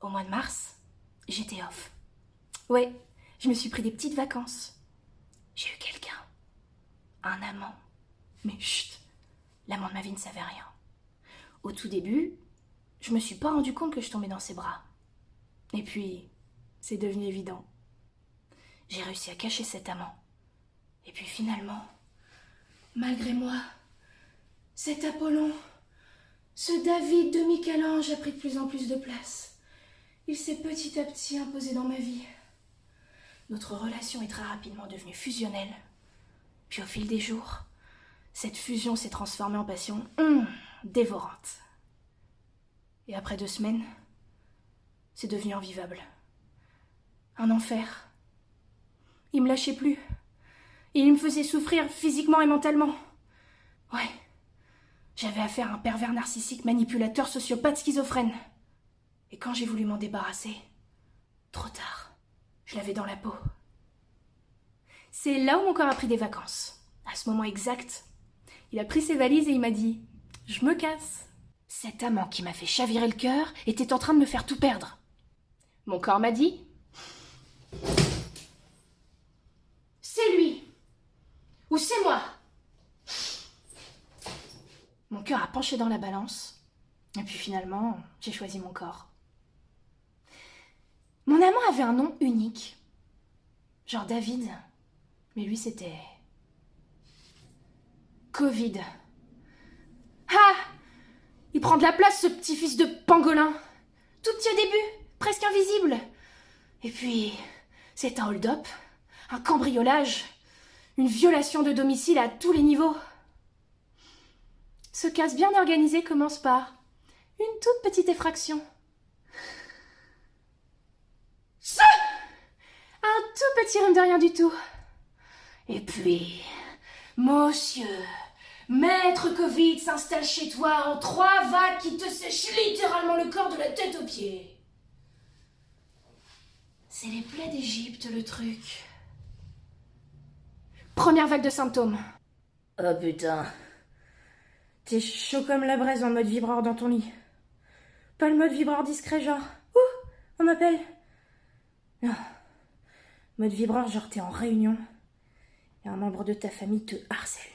Au mois de mars, j'étais off. Ouais, je me suis pris des petites vacances. J'ai eu quelqu'un. Un amant. Mais chut, l'amant de ma vie ne savait rien. Au tout début, je me suis pas rendu compte que je tombais dans ses bras. Et puis, c'est devenu évident. J'ai réussi à cacher cet amant. Et puis finalement, malgré moi, cet Apollon, ce David de Michel-Ange a pris de plus en plus de place. Il s'est petit à petit imposé dans ma vie. Notre relation est très rapidement devenue fusionnelle. Puis au fil des jours, cette fusion s'est transformée en passion dévorante. Et après 2 semaines, c'est devenu invivable. Un enfer. Il me lâchait plus. Et il me faisait souffrir physiquement et mentalement. Ouais. J'avais affaire à un pervers narcissique, manipulateur, sociopathe, schizophrène. Et quand j'ai voulu m'en débarrasser, trop tard, je l'avais dans la peau. C'est là où mon corps a pris des vacances. À ce moment exact, il a pris ses valises et il m'a dit « Je me casse ». Cet amant qui m'a fait chavirer le cœur était en train de me faire tout perdre. Mon corps m'a dit « C'est lui ou c'est moi ». Mon cœur a penché dans la balance, et puis finalement, j'ai choisi mon corps. Mon amant avait un nom unique, genre David, mais lui c'était Covid. Ah! Il prend de la place, ce petit fils de pangolin. Tout petit au début, presque invisible. Et puis, c'est un hold-up, un cambriolage, une violation de domicile à tous les niveaux. Ce casse bien organisé commence par une toute petite effraction. Un tout petit rhume de rien du tout. Et puis, monsieur, maître Covid s'installe chez toi en 3 vagues qui te sèchent littéralement le corps de la tête aux pieds. C'est les plaies d'Égypte, le truc. Première vague de symptômes. Oh putain. T'es chaud comme la braise en mode vibreur dans ton lit. Pas le mode vibreur discret genre « Ouh, on m'appelle ». Non. Mode vibreur genre t'es en réunion et un membre de ta famille te harcèle.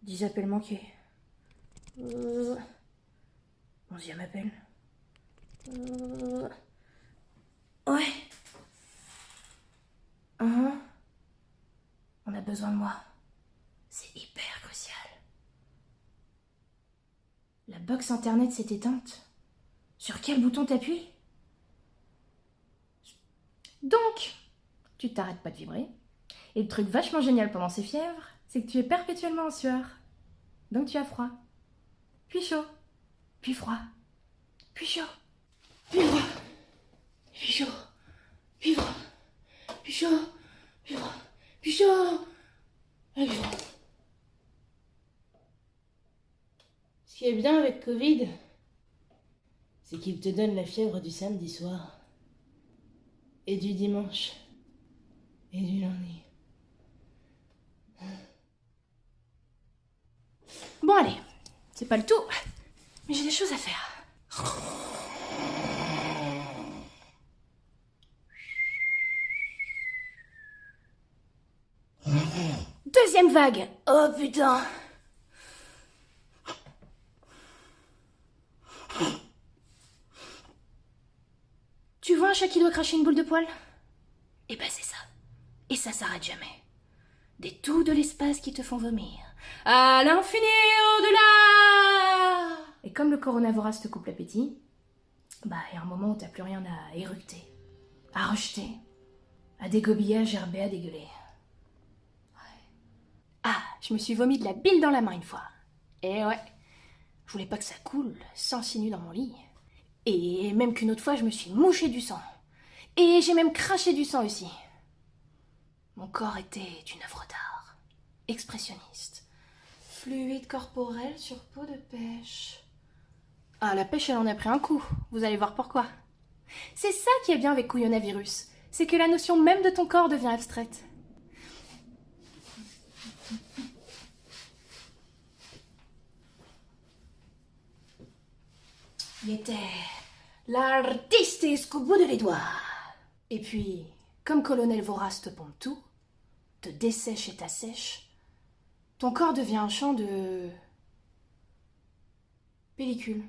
10 appels manqués. 11e appel. Ouais. On a besoin de moi. C'est hyper crucial. La box internet s'est éteinte. Sur quel bouton t'appuies? Donc, tu t'arrêtes pas de vibrer. Et le truc vachement génial pendant ces fièvres, c'est que tu es perpétuellement en sueur. Donc tu as froid. Puis chaud. Puis froid. Puis chaud. Puis froid. Puis chaud. Puis froid. Puis chaud. Puis froid. Puis chaud. Et puis froid. Ce qui est bien avec Covid, c'est qu'il te donne la fièvre du samedi soir, et du dimanche, et du lundi. Bon allez, c'est pas le tout, mais j'ai des choses à faire. Deuxième vague. Oh putain. Tu vois un chat qui doit cracher une boule de poil? Eh ben c'est ça. Et ça s'arrête jamais. Des trous de l'espace qui te font vomir. À l'infini et au-delà! Et comme le coronavirus te coupe l'appétit, bah il y a un moment où t'as plus rien à éructer, à rejeter, à dégobiller, à gerber, à dégueuler. Ouais. Ah, je me suis vomi de la bile dans la main une fois. Et ouais, je voulais pas que ça coule sens nu dans mon lit. Et même qu'une autre fois, je me suis mouché du sang. Et j'ai même craché du sang aussi. Mon corps était une œuvre d'art, expressionniste. Fluide corporel sur peau de pêche. Ah, la pêche, elle en a pris un coup. Vous allez voir pourquoi. C'est ça qui est bien avec Couillonavirus. C'est que la notion même de ton corps devient abstraite. Il était l'artiste jusqu'au bout de les doigts. Et puis, comme Colonel Vorace te pompe tout, te dessèche et t'assèche, ton corps devient un champ de... pellicule.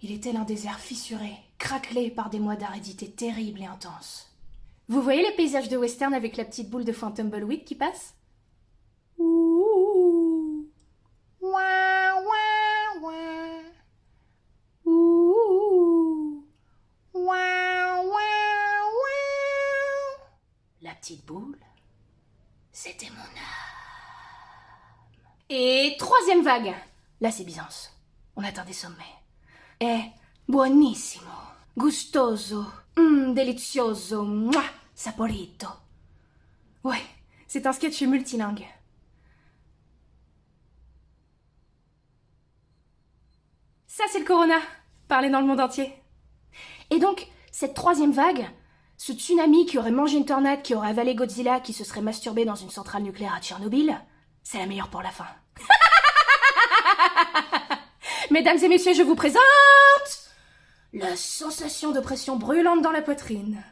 Il était l'un des airs fissurés, craquelés par des mois d'aridité terribles et intenses. Vous voyez les paysages de western avec la petite boule de foin tumbleweed qui passe? Ouh, ouah, ouah, ouah. Ouh, ouah, ouah, ouah. La petite boule, c'était mon âme. Et troisième vague. Là, c'est Byzance. On atteint des sommets. È buonissimo, gustoso, delizioso, mouah, saporito. Ouais, c'est un sketch multilingue. Ça, c'est le Corona, parlé dans le monde entier. Et donc, cette troisième vague, ce tsunami qui aurait mangé une tornade, qui aurait avalé Godzilla, qui se serait masturbé dans une centrale nucléaire à Tchernobyl, c'est la meilleure pour la fin. Mesdames et messieurs, je vous présente la sensation de pression brûlante dans la poitrine.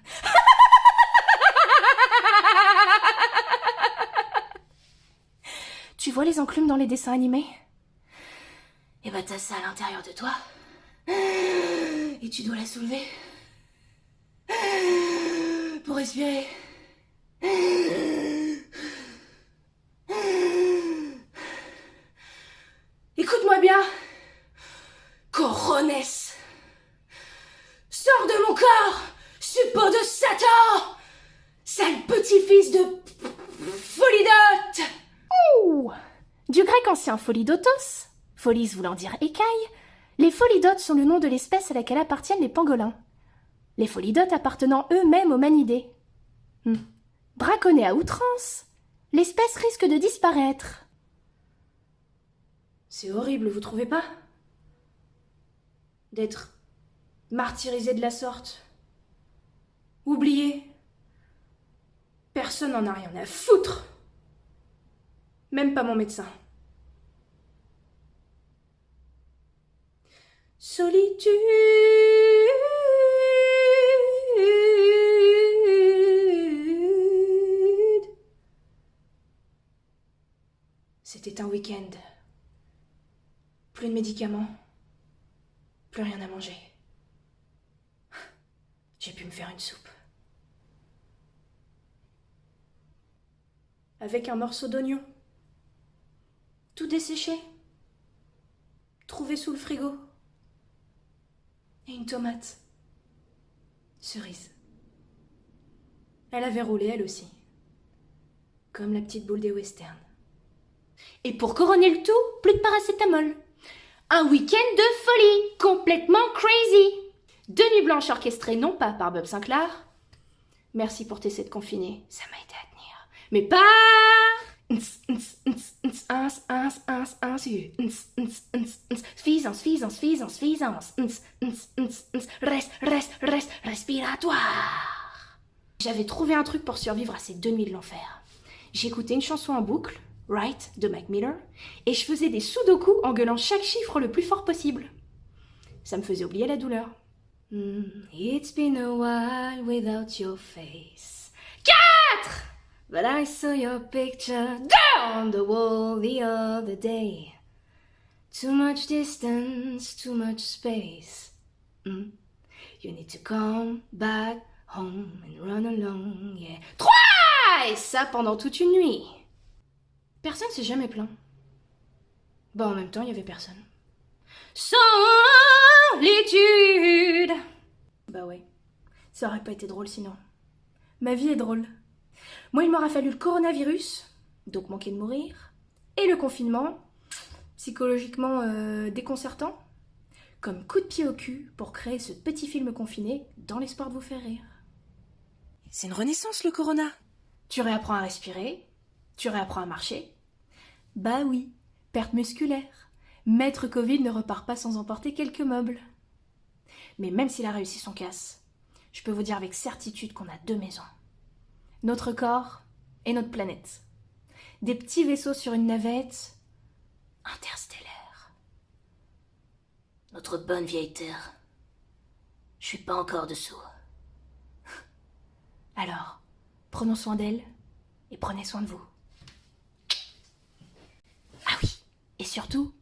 Tu vois les enclumes dans les dessins animés? Eh ben t'as ça à l'intérieur de toi. Et tu dois la soulever. Pour respirer. Écoute-moi bien. Corones, sors de mon corps, suppôt de Satan, sale petit-fils de Pholidote. Ouh. Du grec ancien pholidotos, folis voulant dire écaille, les pholidotes sont le nom de l'espèce à laquelle appartiennent les pangolins. Les pholidotes appartenant eux-mêmes aux manidés. Braconnée à outrance, l'espèce risque de disparaître. C'est horrible, vous trouvez pas? D'être martyrisé de la sorte. Oublié. Personne n'en a rien à foutre. Même pas mon médecin. Solitude. C'était un week-end. Plus de médicaments. Plus rien à manger. J'ai pu me faire une soupe. Avec un morceau d'oignon. Tout desséché. Trouvé sous le frigo. Et une tomate. Cerise. Elle avait roulé elle aussi. Comme la petite boule des westerns. Et pour couronner le tout, plus de paracétamol. Un week-end de folie, complètement crazy. 2 nuits blanches orchestrées non pas par Bob Sinclair. Merci pour t'essayer de confiner, ça m'a aidé à tenir. Mais pas... Suffisance. Respiratoire. J'avais trouvé un truc pour survivre à ces 2 nuits de l'enfer. J'écoutais une chanson en boucle, Right, de Mac Miller, et je faisais des sudoku en gueulant chaque chiffre le plus fort possible. Ça me faisait oublier la douleur. It's been a while without your face. 4! But I saw your picture down the wall the other day. Too much distance, too much space. You need to come back home and run along, yeah. 3! Et ça pendant toute une nuit. Personne s'est jamais plaint. Bon, en même temps, il y avait personne. Solitude. Bah ouais, ça aurait pas été drôle sinon. Ma vie est drôle. Moi, il m'aura fallu le coronavirus, donc manquer de mourir, et le confinement, psychologiquement déconcertant, comme coup de pied au cul pour créer ce petit film confiné dans l'espoir de vous faire rire. C'est une renaissance, le corona. Tu réapprends à respirer, tu réapprends à marcher. Bah oui, perte musculaire. Maître Covid ne repart pas sans emporter quelques meubles. Mais même s'il a réussi son casse, je peux vous dire avec certitude qu'on a 2 maisons. Notre corps et notre planète. Des petits vaisseaux sur une navette interstellaire. Notre bonne vieille terre. Je suis pas encore dessous. Alors, prenons soin d'elle et prenez soin de vous. Ah oui, et surtout,